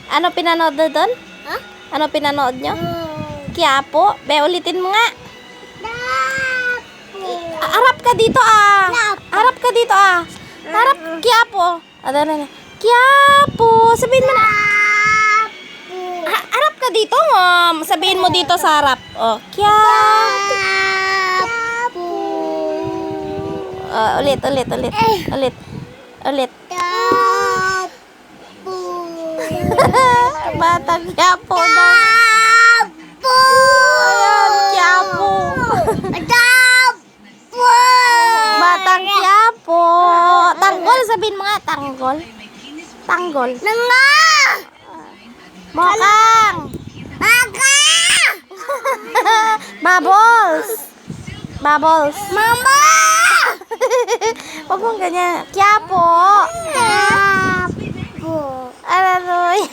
Ano pinanood nyo doon? Ha? Ano pinanood nyo? Quiapo? Be, ulitin mo nga. Harap ka dito ah. Harap ka dito ah. Harap, Quiapo. Ano. Quiapo. Sabihin mo na. Harap ka dito. Sabihin mo dito sa harap. Oh, Quiapo. Ulit. Batang Quiapo na. Ayan, Quiapo. Batang Quiapo. Tanggol, sabihin mo nga. Tanggol. Mokang. Bubbles. Mama! Huwag mong ganyan. Quiapo.